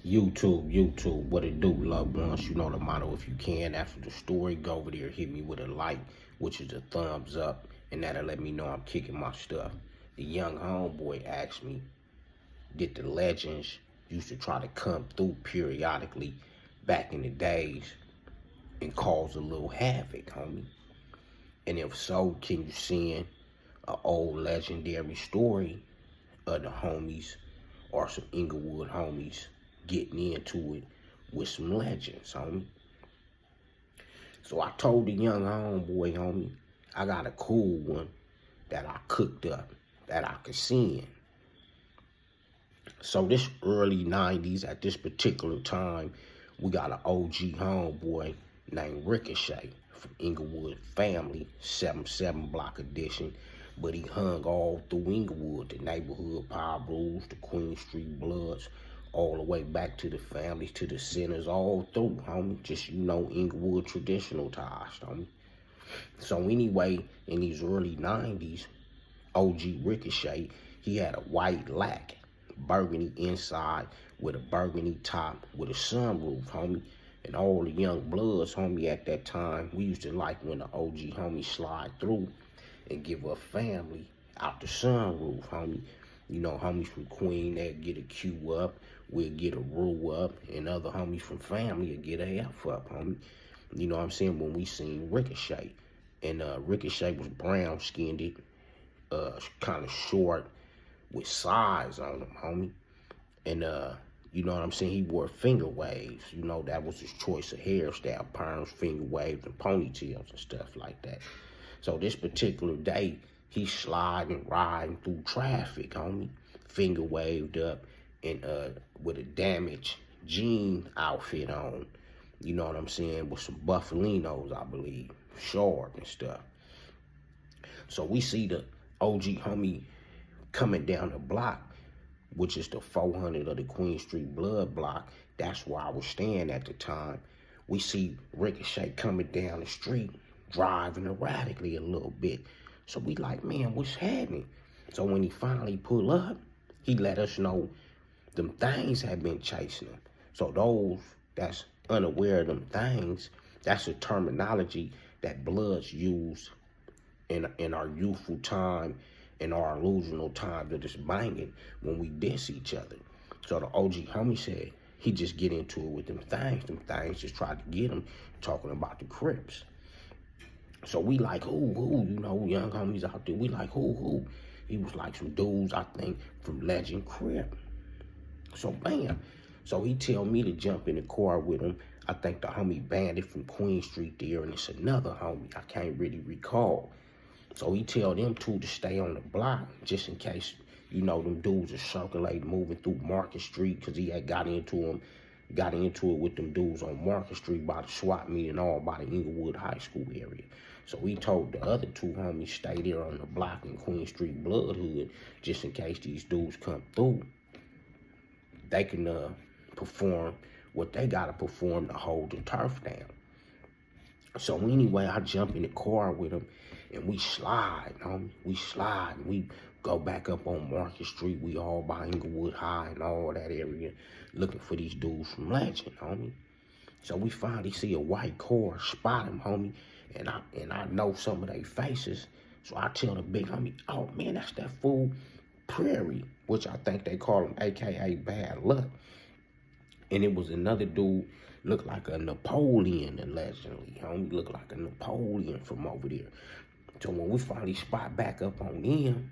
YouTube, what it do, loved ones? You know the motto. If you can, after the story, go over there, hit me with a like, which is a thumbs up, and that'll let me know I'm kicking my stuff. The young homeboy asked me, did the legends used to try to come through periodically back in the days and cause a little havoc, homie? And if so, can you send an old legendary story of the homies or some Inglewood homies getting into it with some legends, homie? So I told the young homeboy, homie, I got a cool one that I cooked up that I could send. So this early 90s, at this particular time, we got an OG homeboy named Ricochet from Inglewood Family, 7-7 block edition. But he hung all through Inglewood, the neighborhood Power Blues, the Queen Street Bloods, all the way back to the families, to the centers, all through, homie. Just, Inglewood traditional ties, homie. So anyway, in these early 90s, OG Ricochet, he had a white lack, burgundy inside with a burgundy top with a sunroof, homie. And all the young bloods, homie, at that time, we used to like when the OG homie slide through and give a family out the sunroof, homie. You know, homies from Queen, they'd get a Q up, we'll get a Rue up, and other homies from family would get a F up, homie. You know what I'm saying? When we seen Ricochet. And Ricochet was brown skinned, kind of short, with size on him, homie. And you know what I'm saying? He wore finger waves. You know, that was his choice of hairstyle, perms, finger waves, and ponytails and stuff like that. So this particular day, he's sliding, riding through traffic, homie, finger waved up, and with a damaged jean outfit on. You know what I'm saying? With some buffalinos, I believe, short and stuff. So we see the OG homie coming down the block, which is the 400 of the Queen Street Blood block. That's where I was staying at the time. We see Ricochet coming down the street, driving erratically a little bit. So we like, man, what's happening? So when he finally pull up, he let us know them things had been chasing him. So those that's unaware of them things, that's a terminology that bloods use in our youthful time, in our illusional time of just banging when we diss each other. So the OG homie said he just get into it with them things. Them things just tried to get him talking about the Crips. So we like, who, you know, young homies out there. We like, who? He was like some dudes, I think, from Legend Crip. So bam. So he tell me to jump in the car with him. I think the homie Bandit from Queen Street there, and it's another homie. I can't really recall. So he tell them two to stay on the block just in case, you know, them dudes are circulating, moving through Market Street, because he had got into it with them dudes on Market Street by the SWAT meet and all by the Inglewood High School area. So he told the other two homies stay there on the block in Queen Street Bloodhood just in case these dudes come through. They can perform what they gotta perform to hold the turf down. So anyway, I jump in the car with him and we slide, homie. We slide and we go back up on Market Street. We all by Inglewood High and all that area looking for these dudes from Legend, homie. So we finally see a white car, spot him, homie. And I know some of their faces. So I tell the big homie, oh man, that's that fool Prairie, which I think they call him, AKA Bad Luck. And it was another dude, looked like a Napoleon, allegedly, homie. Looked like a Napoleon from over there. So when we finally spot back up on them,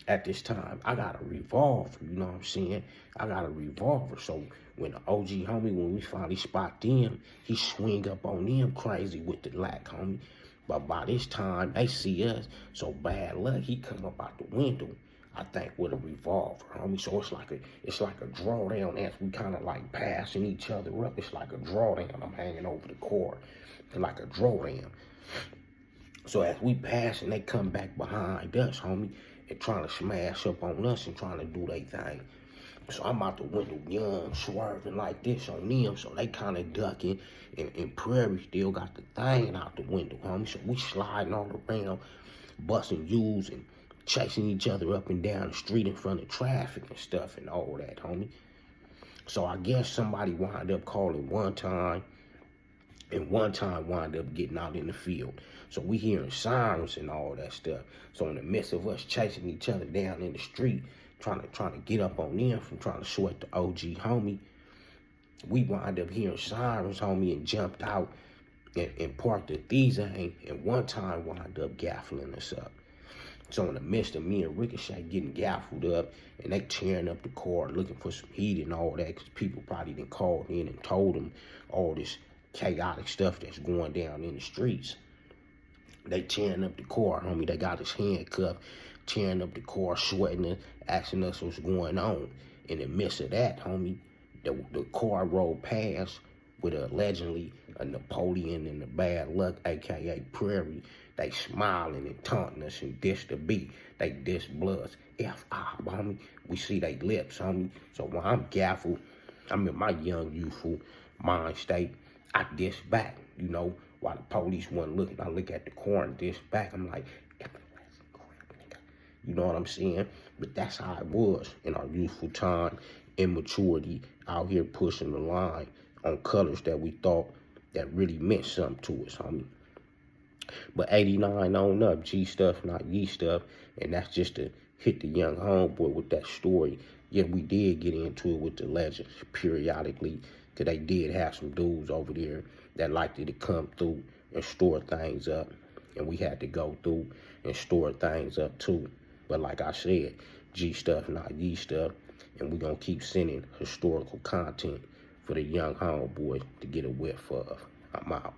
at this time, I got a revolver, you know what I'm saying? I got a revolver. So when the OG homie, when we finally spot them, he swing up on them crazy with the lack, homie. But by this time, they see us. So Bad Luck, he come up out the window, I think, with a revolver, homie. So it's like a drawdown as we kind of like passing each other up. It's like a drawdown. I'm hanging over the cord. It's like a drawdown. So as we pass and they come back behind us, homie, and trying to smash up on us and trying to do their thing. So I'm out the window, young, swerving like this on them. So they kind of ducking, and Prairie still got the thing out the window, homie. So we sliding all around, busting U's and chasing each other up and down the street in front of traffic and stuff and all that, homie. So I guess somebody wound up calling one time, and one time wound up getting out in the field. So we hearing sirens and all that stuff. So in the midst of us chasing each other down in the street, trying to get up on them from trying to sweat the OG homie, we wind up hearing sirens, homie, and jumped out and parked the Thesane, and one time wound up gaffling us up. So in the midst of me and Ricochet getting gaffled up, and they tearing up the car looking for some heat and all that, because people probably done called in and told them all this chaotic stuff that's going down in the streets. They tearing up the car, homie. They got us handcuffed, tearing up the car, sweating it, asking us what's going on. In the midst of that, homie, the car rolled past with allegedly a Napoleon and the Bad Luck, a.k.a. Prairie. They smiling and taunting us and diss the beat. They diss Bloods. F.I., homie. We see they lips, homie. So when I'm gaffled, I'm in my young, youthful mind state, I diss back, you know, while the police wasn't looking. I look at the car and diss back. I'm like, you know what I'm saying? But that's how it was in our youthful time, immaturity, out here pushing the line on colors that we thought that really meant something to us, homie. But 89 on up, G stuff, not ye stuff. And that's just to hit the young homeboy with that story. Yeah, we did get into it with the legends periodically, because they did have some dudes over there that liked to come through and store things up. And we had to go through and store things up too. But like I said, G stuff, not ye stuff. And we're going to keep sending historical content for the young homeboy to get a whiff of. I'm out.